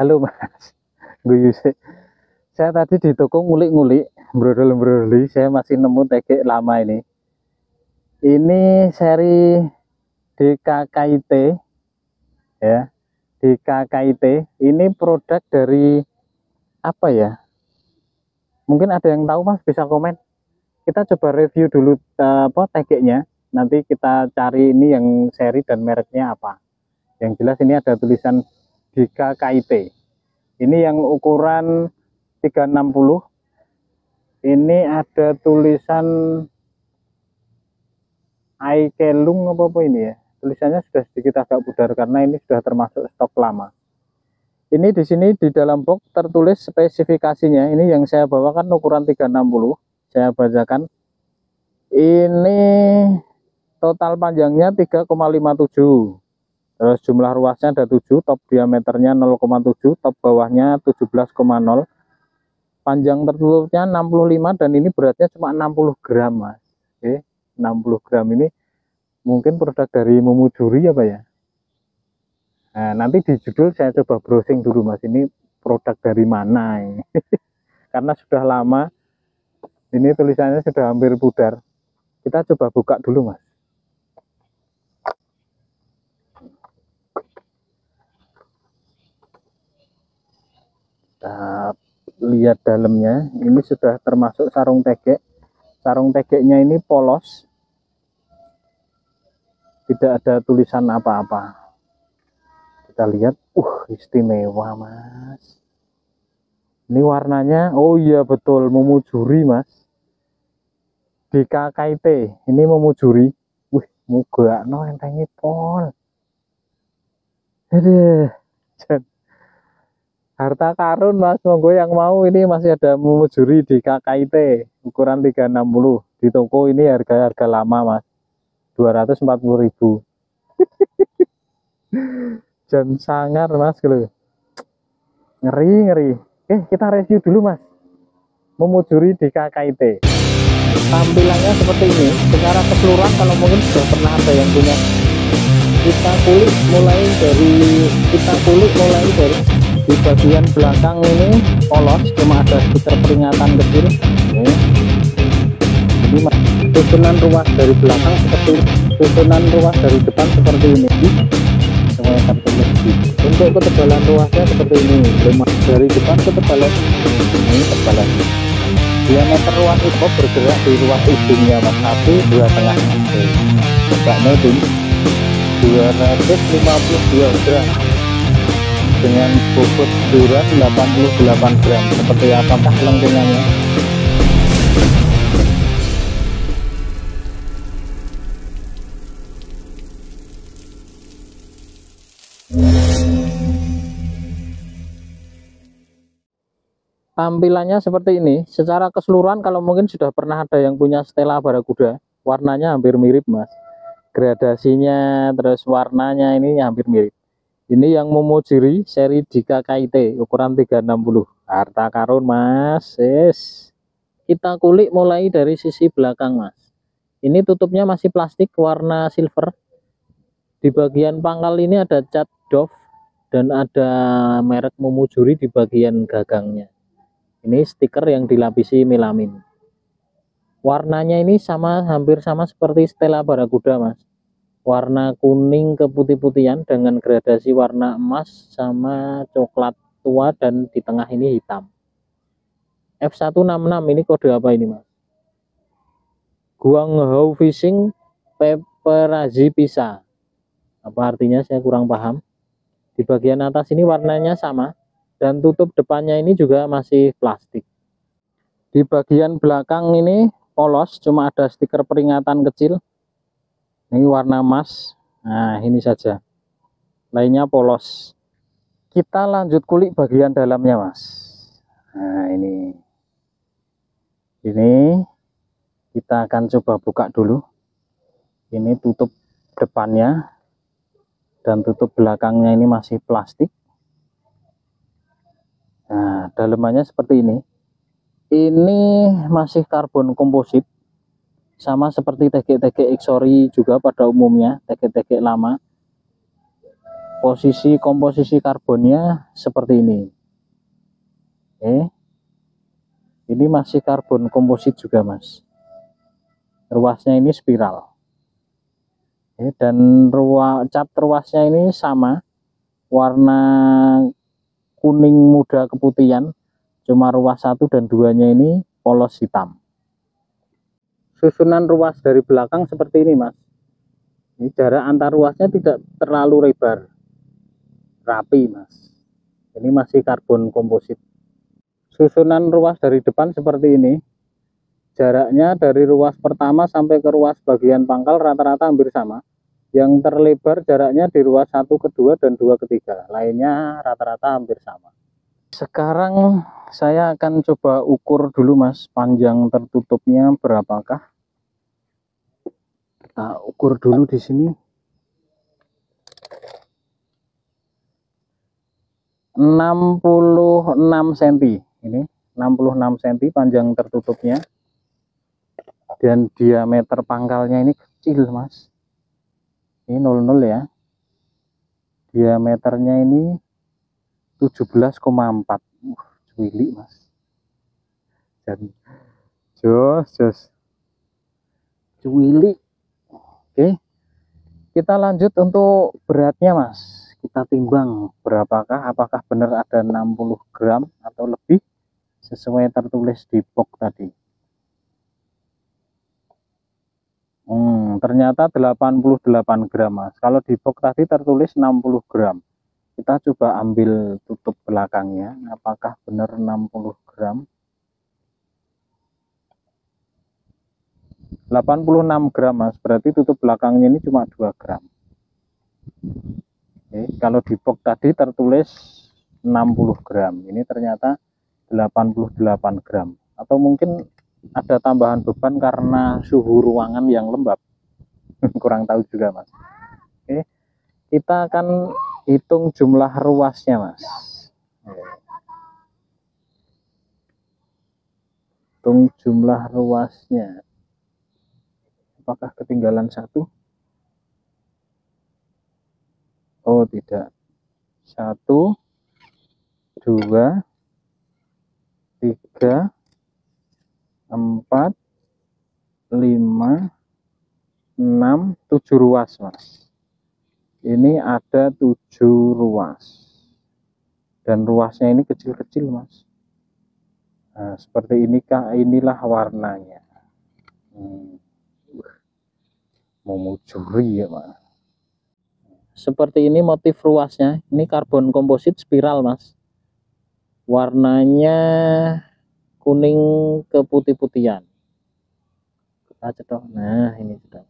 Halo Mas, guyu sih. Saya tadi di toko ngulik-ngulik, brodol-brodol, saya masih nemu tegek lama ini. Ini seri DKKIT ya, DKKIT. Ini produk dari apa ya? Mungkin ada yang tahu Mas, bisa komen. Kita coba review dulu tegeknya. Nanti kita cari ini yang seri dan mereknya apa. Yang jelas ini ada tulisan DKKIT. Ini yang ukuran 360. Ini ada tulisan Aikelung apa ini ya. Tulisannya sudah sedikit agak pudar karena ini sudah termasuk stok lama. Ini di sini di dalam box tertulis spesifikasinya. Ini yang saya bawakan ukuran 360. Saya bacakan. Ini total panjangnya 3,57. Terus jumlah ruasnya ada 7, top diameternya 0,7, top bawahnya 17,0. Panjang tertutupnya 65 dan ini beratnya cuma 60 gram Mas. Oke, 60 gram ini mungkin produk dari Mumujuri apa ya. Nah, nanti di judul saya coba browsing dulu Mas, ini produk dari mana ini. Karena sudah lama, ini tulisannya sudah hampir pudar. Kita coba buka dulu Mas. Kita lihat dalamnya, ini sudah termasuk sarung tegek. Sarung tegeknya ini polos, tidak ada tulisan apa-apa. Kita lihat, istimewa Mas. Ini warnanya, oh iya betul, Mumujuri Mas. DKKIT, ini Mumujuri. Wih, muga no entengi pol. Aduh, harta karun Mas, monggo yang mau, ini masih ada Mumujuri di KKIT ukuran 360 di toko. Ini harga lama Mas, 240.000. Jam sangar Mas, ngeri. Kita review dulu Mas, Mumujuri di KKIT. Tampilannya seperti ini. Secara keseluruhan kalau mungkin sudah pernah ada yang punya, kita kulik mulai dari di bagian belakang ini polos, cuma ada stiker peringatan kecil. Ini susunan ruas dari belakang seperti susunan ruas dari depan seperti ini. Untuk ketebalan ruasnya seperti ini, dari depan ketebalan ini tebalan. Diameter ruas itu bergerak di ruas ujungnya Mas, 1,2 tengah. Coba ini 252 gram dengan bobot berat 88 gram. Seperti apakah lengkungannya? Tampilannya seperti ini. Secara keseluruhan kalau mungkin sudah pernah ada yang punya Stella Barakuda, warnanya hampir mirip Mas. Gradasinya terus warnanya ini hampir mirip. Ini yang Mumujuri seri DKKIT ukuran 360. Harta karun Mas. Kita kulik mulai dari sisi belakang Mas. Ini tutupnya masih plastik warna silver. Di bagian pangkal ini ada cat doff dan ada merek Mumujuri di bagian gagangnya. Ini stiker yang dilapisi melamin. Warnanya ini hampir sama seperti Stella Barakuda Mas. Warna kuning keputih-putihan dengan gradasi warna emas sama coklat tua dan di tengah ini hitam. F166 ini kode apa ini Mas? Guangzhou Fishing Paparazzi Pisa. Apa artinya saya kurang paham. Di bagian atas ini warnanya sama dan tutup depannya ini juga masih plastik. Di bagian belakang ini polos, cuma ada stiker peringatan kecil. Ini warna emas. Nah, ini saja. Lainnya polos. Kita lanjut kulik bagian dalamnya Mas. Nah, ini kita akan coba buka dulu. Ini tutup depannya dan tutup belakangnya ini masih plastik. Nah, dalamannya seperti ini. Ini masih karbon komposit, sama seperti tegek-tegek Exori juga pada umumnya, tegek-tegek lama. posisi komposisi karbonnya seperti ini. Oke, ini masih karbon komposit juga mas, ruasnya ini spiral. Oke, dan cat ruasnya ini sama, warna kuning muda keputihan, cuma ruas 1 dan 2 nya ini polos hitam. Susunan ruas dari belakang seperti ini mas. Ini jarak antar ruasnya tidak terlalu lebar, rapi mas. Ini masih karbon komposit. Susunan ruas dari depan seperti ini. Jaraknya dari ruas pertama sampai ke ruas bagian pangkal rata-rata hampir sama. Yang terlebar jaraknya di ruas 1 ke 2 dan 2 ke 3. Lainnya rata-rata hampir sama. Sekarang saya akan coba ukur dulu mas, panjang tertutupnya berapakah. Kita ukur dulu di sini. 66 cm. Ini 66 cm panjang tertutupnya. Dan diameter pangkalnya ini kecil mas. Ini 00 ya. Diameternya ini 17,4. Cuili mas. Dan jos. Cuili. Oke. Kita lanjut untuk beratnya mas. Kita timbang berapakah, apakah benar ada 60 gram atau lebih sesuai tertulis di box tadi. Ternyata 88 gram mas. Kalau di box tadi tertulis 60 gram. Kita coba ambil tutup belakangnya, apakah benar 60 gram. 86 gram mas, berarti tutup belakangnya ini cuma 2 gram. Oke, kalau di box tadi tertulis 60 gram, ini ternyata 88 gram. Atau mungkin ada tambahan beban karena suhu ruangan yang lembab. Kurang tahu juga mas. Oke, kita akan hitung jumlah ruasnya mas. Hitung jumlah ruasnya. Apakah ketinggalan 1? Oh tidak. 1, 2, 3, 4, 5, 6, 7 ruas mas. Ini ada 7 ruas. Dan ruasnya ini kecil-kecil mas. Nah, seperti inilah warnanya. Mau mencuri ya mas. Seperti ini motif ruasnya. Ini karbon komposit spiral mas. Warnanya kuning keputih-putihan. Kita cetok. Nah ini sudah.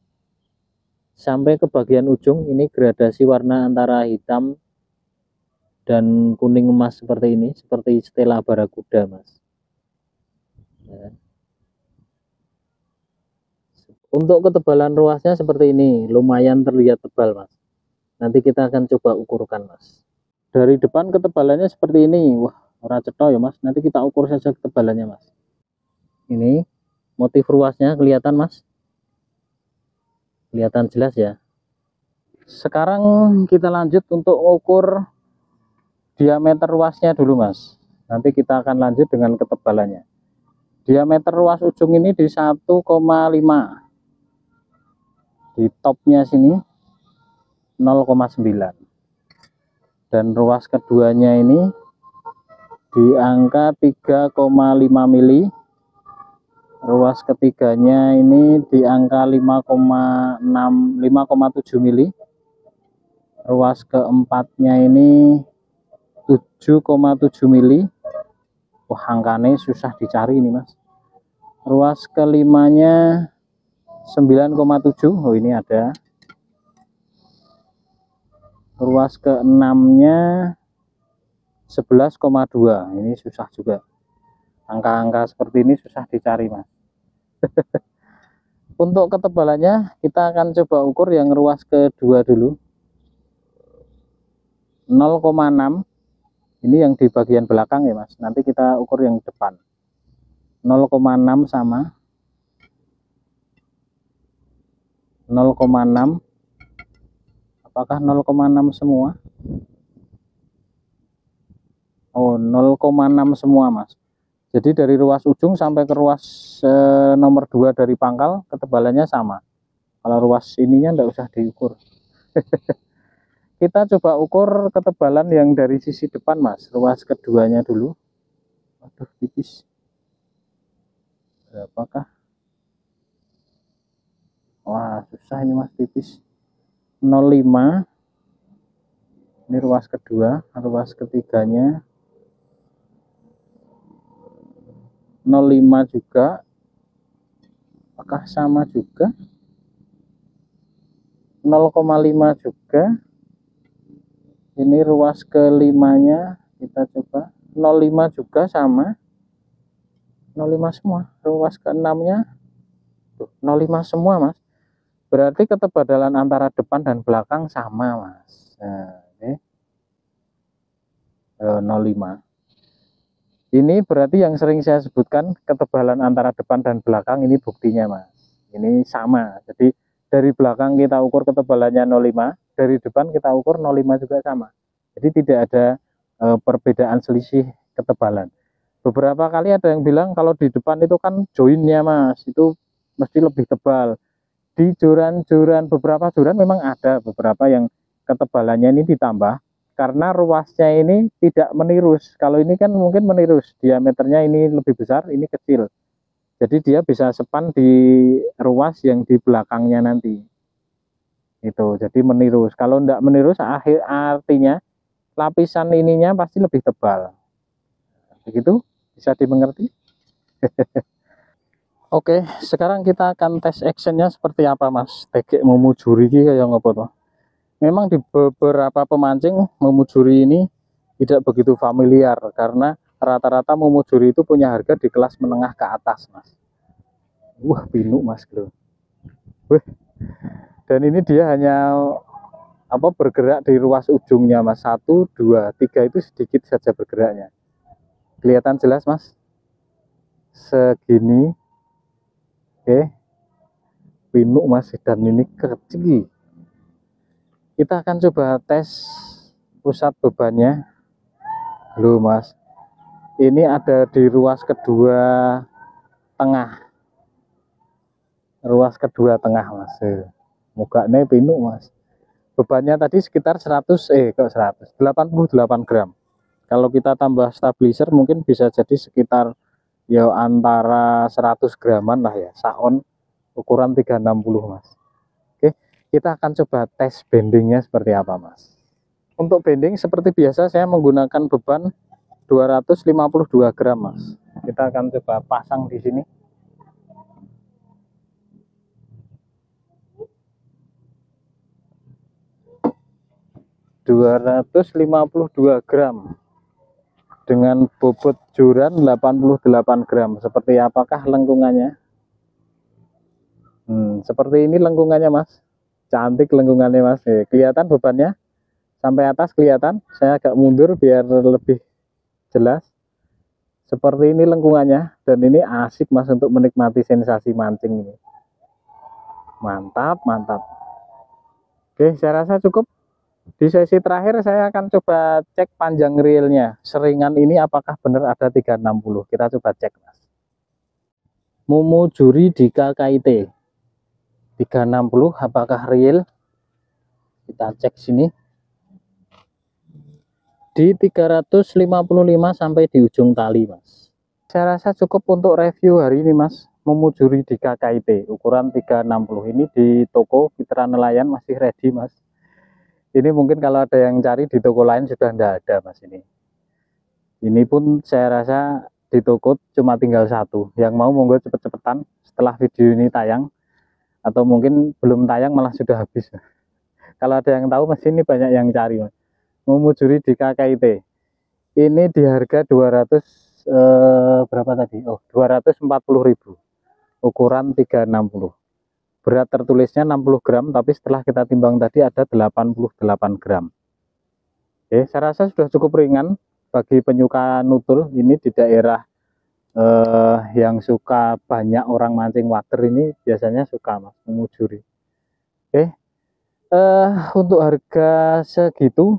Sampai ke bagian ujung ini gradasi warna antara hitam dan kuning emas seperti ini. Seperti stela barakuda mas. Ya. Untuk ketebalan ruasnya seperti ini, lumayan terlihat tebal mas. Nanti kita akan coba ukurkan mas. Dari depan ketebalannya seperti ini. Wah, ora cetha ya mas. Nanti kita ukur saja ketebalannya mas. Ini motif ruasnya kelihatan mas. Kelihatan jelas ya. Sekarang kita lanjut untuk ukur diameter ruasnya dulu mas. Nanti kita akan lanjut dengan ketebalannya. Diameter ruas ujung ini di 1,5. Di topnya sini 0,9 dan ruas keduanya ini di angka 3,5 mili, ruas ketiganya ini di angka 5,7 mili, ruas keempatnya ini 7,7 mili. Wah, angkanya susah dicari ini mas. Ruas kelimanya 9,7. Oh ini ada. Ruas ke-6-nya 11,2. Ini susah juga. Angka-angka seperti ini susah dicari mas. Untuk ketebalannya kita akan coba ukur yang ruas kedua dulu. 0,6. Ini yang di bagian belakang ya mas. Nanti kita ukur yang depan. 0,6 sama 0,6 apa Apakah 0,6 semua? Oh, 0,6 semua, Mas. Jadi dari ruas ujung sampai ke ruas nomor 2 dari pangkal ketebalannya sama. Kalau ruas ininya enggak usah diukur. Kita coba ukur ketebalan yang dari sisi depan, Mas. Ruas keduanya dulu. Aduh, tipis. Berapakah? Wah, susah ini, Mas, tipis. 0,5. Ini ruas kedua, ruas ketiganya 0,5 juga. Apakah sama juga? 0,5 juga. Ini ruas kelimanya kita coba 0,5 juga sama. 0,5 semua. Ruas keenamnya 0,5 semua, Mas. Berarti ketebalan antara depan dan belakang sama, Mas. Nah, ini 0,5. Ini berarti yang sering saya sebutkan ketebalan antara depan dan belakang, ini buktinya, Mas. Ini sama. Jadi dari belakang kita ukur ketebalannya 0,5, dari depan kita ukur 0,5 juga sama. Jadi tidak ada perbedaan selisih ketebalan. Beberapa kali ada yang bilang kalau di depan itu kan joinnya, Mas, itu mesti lebih tebal. Di joran-joran, beberapa joran memang ada beberapa yang ketebalannya ini ditambah karena ruasnya ini tidak menirus. Kalau ini kan mungkin menirus, diameternya ini lebih besar, ini kecil. Jadi dia bisa sepan di ruas yang di belakangnya nanti. Itu, jadi menirus. Kalau tidak menirus, artinya lapisan ininya pasti lebih tebal. Begitu, bisa dimengerti? Oke, sekarang kita akan tes actionnya seperti apa, Mas. Tegek memujuri kayak ngopo toh. Memang di beberapa pemancing memujuri ini tidak begitu familiar karena rata-rata memujuri itu punya harga di kelas menengah ke atas, Mas. Wah, pinuk, Mas, bro. Wih. Dan ini dia hanya bergerak di ruas ujungnya, Mas. 1, 2, 3 itu sedikit saja bergeraknya. Kelihatan jelas, Mas? Segini. Oke. Pinuk, Mas, dan ini kecil. Kita akan coba tes pusat bebannya. Loh, Mas, ini ada di ruas kedua tengah. Ruas kedua tengah, Mas. Mukanya pinuk, Mas. Bebannya tadi sekitar 88 gram. Kalau kita tambah stabilizer mungkin bisa jadi sekitar ya antara 100 graman lah ya. Saon ukuran 360, Mas. Oke, kita akan coba tes bendingnya seperti apa, Mas. Untuk bending seperti biasa saya menggunakan beban 252 gram, Mas. Kita akan coba pasang di sini. ...252 gram dengan bobot joran 88 gram. Seperti apakah lengkungannya? Seperti ini lengkungannya, Mas. Cantik lengkungannya, Mas. Kelihatan bebannya sampai atas, kelihatan. Saya agak mundur biar lebih jelas. Seperti ini lengkungannya, dan ini asik, Mas, untuk menikmati sensasi mancing ini. Mantap, mantap. Oke, saya rasa cukup. Di sesi terakhir saya akan coba cek panjang reelnya. Seringan ini apakah benar ada 360. Kita coba cek, Mas. Momojuri di KKIT 360 apakah real? Kita cek sini. Di 355 sampai di ujung tali, Mas. Saya rasa cukup untuk review hari ini, Mas. Momojuri di KKIT ukuran 360 ini di toko Fitra Nelayan masih ready, Mas. Ini mungkin kalau ada yang cari di toko lain sudah tidak ada, Mas. Ini pun saya rasa di toko cuma tinggal satu. Yang mau monggo cepet-cepetan setelah video ini tayang, atau mungkin belum tayang malah sudah habis. Kalau ada yang tahu, Mas, ini banyak yang cari, Mas. Momojuri di KKIT ini di harga 200 berapa tadi? Oh, 240.000 ukuran 360. Berat tertulisnya 60 gram, tapi setelah kita timbang tadi ada 88 gram. Oke, saya rasa sudah cukup ringan bagi penyuka nutul. Ini di daerah yang suka banyak orang mancing water ini biasanya suka, Mas, memujuri. Oke, Untuk harga segitu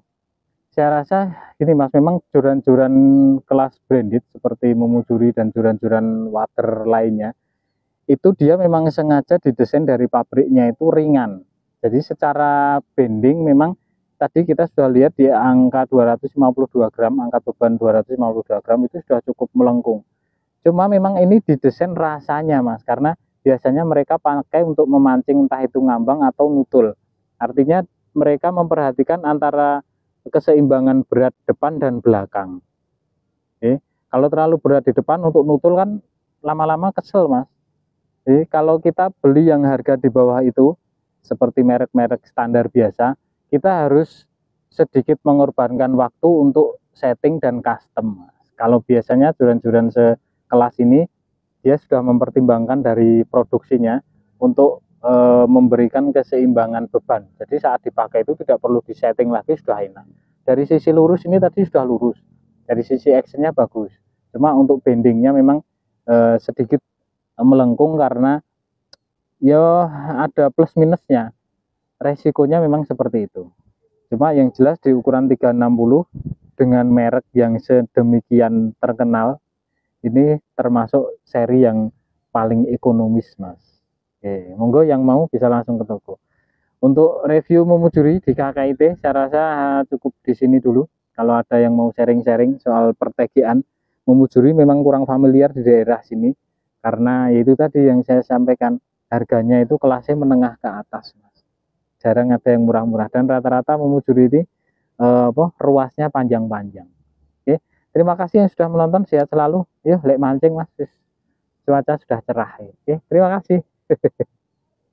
saya rasa ini Mas, memang joran-joran kelas branded seperti Momujuri dan joran-joran water lainnya itu dia memang sengaja didesain dari pabriknya itu ringan. Jadi secara bending memang tadi kita sudah lihat di angka 252 gram, angka beban 252 gram itu sudah cukup melengkung. Cuma memang ini didesain rasanya Mas, karena biasanya mereka pakai untuk memancing entah itu ngambang atau nutul. Artinya mereka memperhatikan antara keseimbangan berat depan dan belakang. Oke. Kalau terlalu berat di depan untuk nutul kan lama-lama kesel Mas. Jadi kalau kita beli yang harga di bawah itu, seperti merek-merek standar biasa, kita harus sedikit mengorbankan waktu untuk setting dan custom. Kalau biasanya joran-joran sekelas ini, dia sudah mempertimbangkan dari produksinya untuk memberikan keseimbangan beban. Jadi saat dipakai itu tidak perlu disetting lagi, sudah enak. Dari sisi lurus ini tadi sudah lurus, dari sisi actionnya bagus. Cuma untuk bendingnya memang sedikit melengkung karena ya ada plus minusnya, resikonya memang seperti itu. Cuma yang jelas di ukuran 360 dengan merek yang sedemikian terkenal ini termasuk seri yang paling ekonomis Mas. Oke, monggo yang mau bisa langsung ke toko. Untuk review Momujuri di KKIT saya rasa cukup di sini dulu. Kalau ada yang mau sharing-sharing soal pertegian, Momujuri memang kurang familiar di daerah sini karena yaitu tadi yang saya sampaikan, harganya itu kelasnya menengah ke atas Mas. Jarang ada yang murah-murah dan rata-rata Momujuri ini ruasnya panjang-panjang. Oke, terima kasih yang sudah menonton, sehat selalu. Yuk lek mancing Mas, cuaca sudah cerah. Oke, terima kasih.